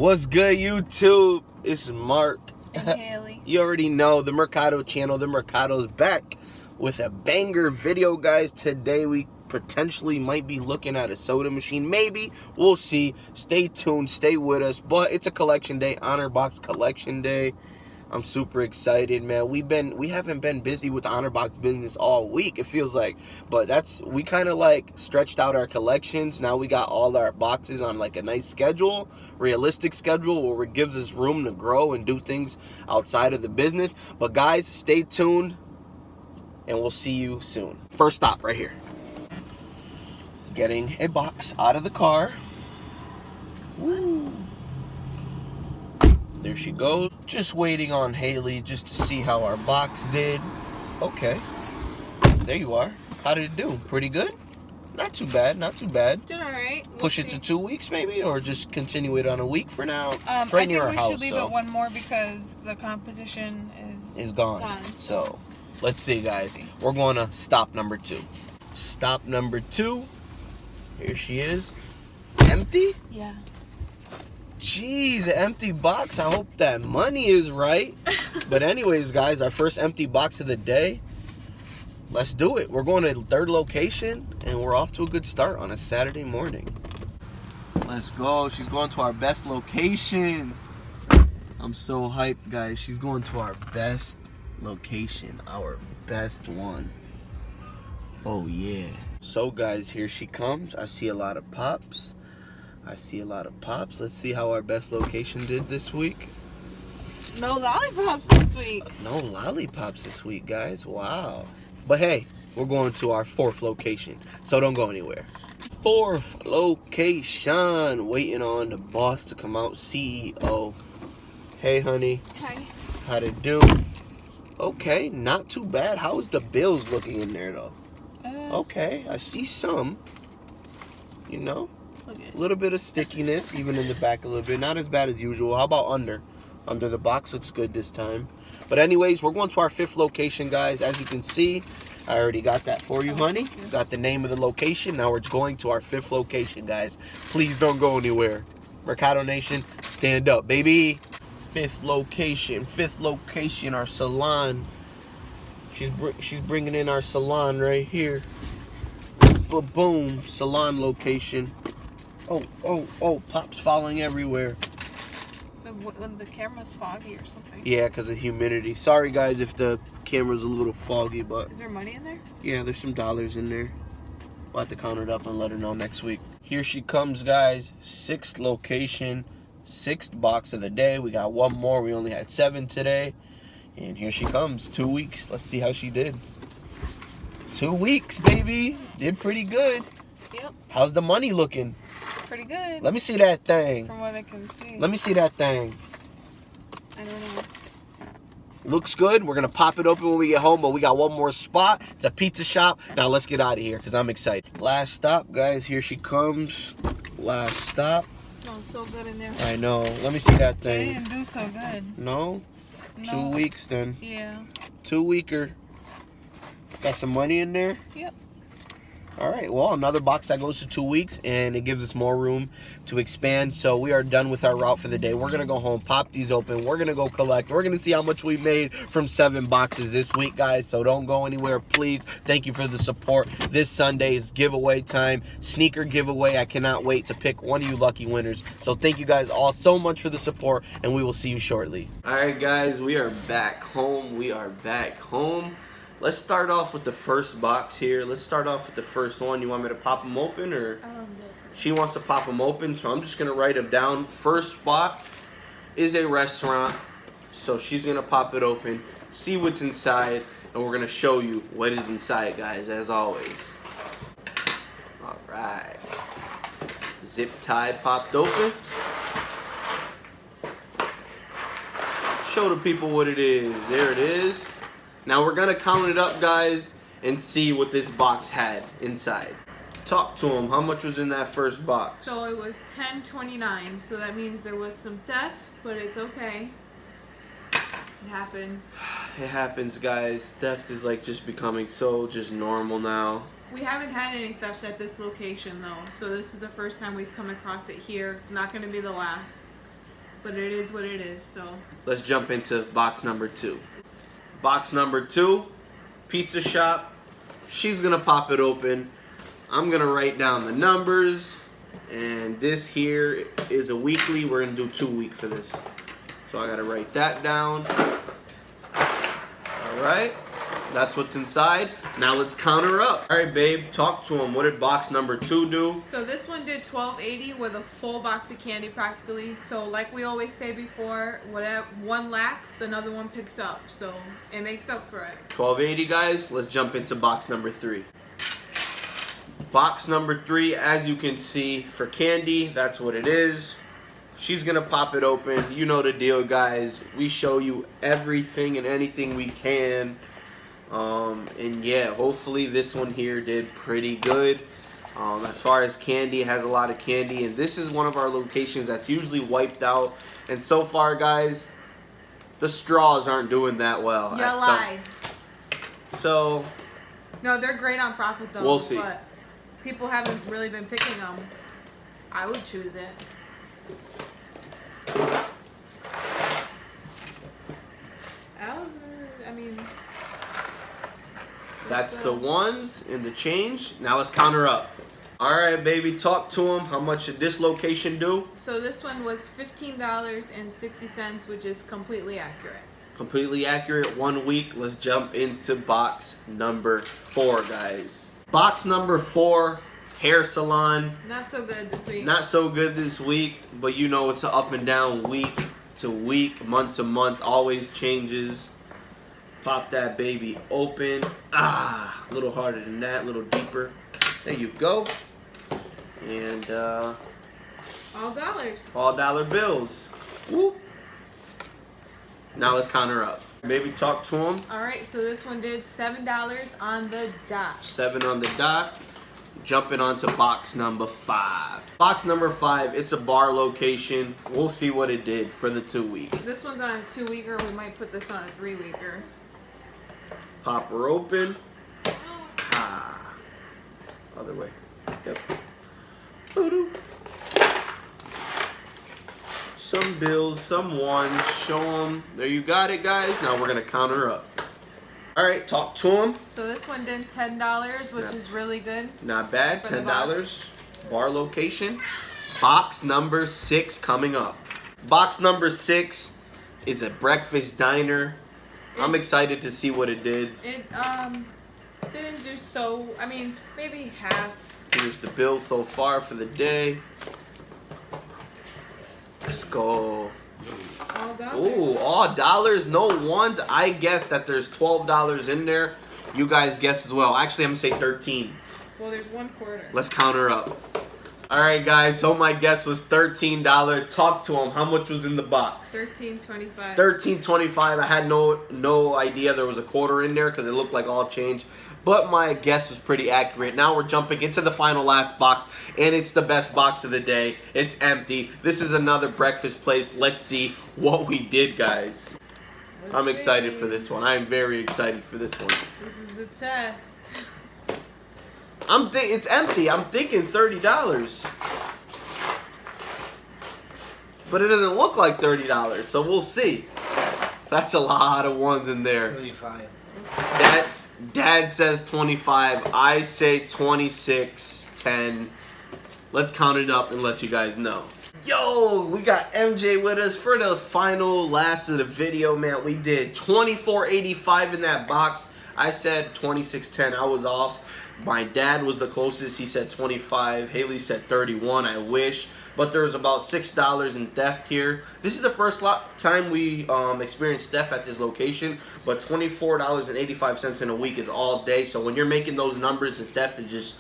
What's good, YouTube? It's Mark. And Haley. You already know the Mercado channel. The Mercado's back with a banger video, guys. Today we potentially might be looking at a soda machine. Maybe. We'll see. Stay tuned. Stay with us. But it's a collection day. Honor Box collection day. I'm super excited, man. We haven't been busy with the Honor Box business all week, it feels like. But we kind of like stretched out our collections. Now we got all our boxes on like a nice schedule, realistic schedule, where it gives us room to grow and do things outside of the business. But guys, stay tuned and we'll see you soon. First stop right here. Getting a box out of the car. Woo. There she goes. Just waiting on Haley just to see how our box did. Okay. There you are. How did it do? Pretty good? Not too bad. Not too bad. Did all right. Push it to 2 weeks maybe, or just continue it on a week for now? It's right near our house. I think we should leave it one more because the competition is gone. So let's see, guys. We're going to stop number 2. Stop number 2. Here she is. Empty? Yeah. Jeez, an empty box. I hope that money is right. But anyways, guys, our first empty box of the day. Let's do it. We're going to the third location, and we're off to a good start on a Saturday morning. Let's go. She's going to our best location. I'm so hyped, guys. She's going to our best location, our best one. Oh, yeah. So, guys, here she comes. I see a lot of pops. Let's see how our best location did this week. No lollipops this week. No lollipops this week, guys. Wow. But hey, we're going to our 4th location, so don't go anywhere. 4th location. Waiting on the boss to come out, CEO. Hey, honey. Hi. How'd it do? Okay, not too bad. How's the bills looking in there, though? Okay, I see some. You know? A little bit of stickiness, even in the back a little bit. Not as bad as usual. How about under? Under the box looks good this time. But anyways, we're going to our 5th location, guys. As you can see, I already got that for you, honey. Got the name of the location. Now we're going to our 5th location, guys. Please don't go anywhere. Mercado Nation, stand up, baby. 5th location, our salon. She's bringing in our salon right here. Boom, salon location. Oh, pops falling everywhere. When the camera's foggy or something. Yeah, because of humidity. Sorry, guys, if the camera's a little foggy, but... Is there money in there? Yeah, there's some dollars in there. We'll have to count it up and let her know next week. Here she comes, guys. 6th location. 6th box of the day. We got one more. We only had 7 today. And here she comes. 2 weeks. Let's see how she did. 2 weeks, baby. Did pretty good. Yep. How's the money looking? Pretty good. Let me see that thing. From what I can see. Let me see that thing. I don't know. Looks good. We're going to pop it open when we get home, but we got one more spot. It's a pizza shop. Now let's get out of here because I'm excited. Last stop, guys. Here she comes. Last stop. It smells so good in there. I know. Let me see that thing. They didn't do so good. No? 2 weeks then. Yeah. 2 weeker. Got some money in there? Yep. All right, well, another box that goes to 2 weeks, and it gives us more room to expand. So we are done with our route for the day. We're going to go home, pop these open. We're going to go collect. We're going to see how much we made from 7 boxes this week, guys. So don't go anywhere, please. Thank you for the support. This Sunday is giveaway time, sneaker giveaway. I cannot wait to pick one of you lucky winners. So thank you guys all so much for the support, and we will see you shortly. All right, guys, we are back home. Let's start off with the first box here. Let's start off with the first one. You want me to pop them open, or? She wants to pop them open, so I'm just going to write them down. First spot is a restaurant, so she's going to pop it open, see what's inside, and we're going to show you what is inside, guys, as always. All right. Zip tie popped open. Show the people what it is. There it is. Now we're gonna count it up, guys, and see what this box had inside. Talk to them. How much was in that first box? So it was $10.29. So that means there was some theft, but it's okay. It happens. It happens, guys. Theft is like just becoming so just normal now. We haven't had any theft at this location though, so this is the first time we've come across it here. Not going to be the last. but it is what it is. So let's jump into box number 2. Box number 2, pizza shop. She's gonna pop it open. I'm gonna write down the numbers, and this here is a weekly. We're gonna do 2 week for this, so I gotta write that down. All right, that's what's inside. Now let's count her up. All right, babe, talk to him. What did box number 2 do? So this one did $12.80 with a full box of candy practically. So like we always say before, whatever one lacks, another one picks up. So it makes up for it. $12.80, guys. Let's jump into box number 3. Box number 3, as you can see, for candy, that's what it is. She's gonna pop it open. You know the deal, guys. We show you everything and anything we can. And yeah, hopefully this one here did pretty good. As far as candy, it has a lot of candy, and this is one of our locations that's usually wiped out. And so far, guys, the straws aren't doing that well. You lied. So no, they're great on profit though. We'll see. But people haven't really been picking them. I would choose it. That's the ones in the change. Now let's count her up. All right, baby, talk to him. How much did this location do? So this one was $15.60, which is completely accurate. Completely accurate. 1 week. Let's jump into box number 4, guys. Box number 4, hair salon. Not so good this week. Not so good this week, but you know it's an up and down week to week, month to month, always changes. Pop that baby open. A little harder than that, a little deeper. There you go. And all dollars. All dollar bills. Whoop. Now let's count her up. Maybe talk to him. All right, so this one did $7 on the dot. 7 on the dot. Jumping onto box number 5. Box number 5, it's a bar location. We'll see what it did for the 2 weeks. This one's on a 2-weeker. We might put this on a 3-weeker. Pop her open. Other way. Yep. Boo-doo. Some bills, some ones. Show them. There you got it, guys. Now we're going to count her up. All right, talk to him. So this one did $10, which is really good. Not bad. $10. Bar location. Box number 6 coming up. Box number 6 is a breakfast diner. I'm excited to see what it did. It didn't do so. I mean, maybe half. Here's the bill so far for the day. Let's go. All dollars. Ooh, all dollars, no ones. I guess that there's $12 in there. You guys guess as well. Actually, I'm gonna say 13. Well, there's 1/4. Let's count her up. All right, guys. So my guess was $13. Talk to him. How much was in the box? $13.25. $13.25. I had no idea there was a quarter in there because it looked like all change. But my guess was pretty accurate. Now we're jumping into the final last box, and it's the best box of the day. It's empty. This is another breakfast place. Let's see what we did, guys. I'm excited for this one. I'm very excited for this one. This is the test. It's empty. I'm thinking $30. But it doesn't look like $30, so we'll see. That's a lot of ones in there. 25. Dad says 25. I say 26, 10. Let's count it up and let you guys know. Yo, we got MJ with us for the final last of the video, man. We did $24.85 in that box. I said 26.10. I was off. My dad was the closest. He said 25. Haley said 31. I wish. But there was about $6 in theft here. This is the first time we experienced theft at this location. But $24.85 in a week is all day. So when you're making those numbers, the theft is just...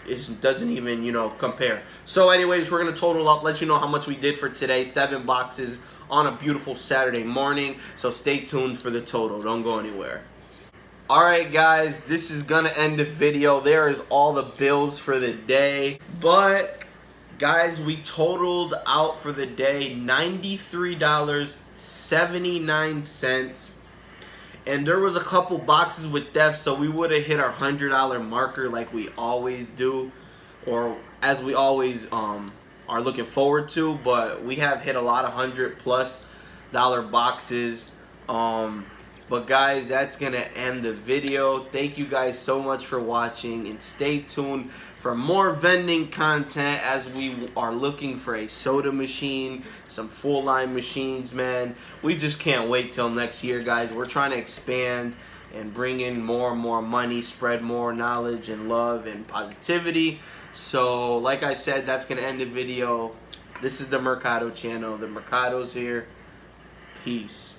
it doesn't even, compare. So anyways, we're going to total up, let you know how much we did for today. 7 boxes on a beautiful Saturday morning. So stay tuned for the total. Don't go anywhere. Alright guys, this is going to end the video. There is all the bills for the day. But, guys, we totaled out for the day $93.79. And there was a couple boxes with theft, so we would have hit our $100 marker like we always do, or as we always are looking forward to. But we have hit a lot of $100+ boxes. But guys, that's gonna end the video. Thank you guys so much for watching, and stay tuned for more vending content as we are looking for a soda machine, some full line machines, man. We just can't wait till next year, guys. We're trying to expand and bring in more and more money, spread more knowledge and love and positivity. So like I said, that's gonna end the video. This is the Mercado channel. The Mercado's here. Peace.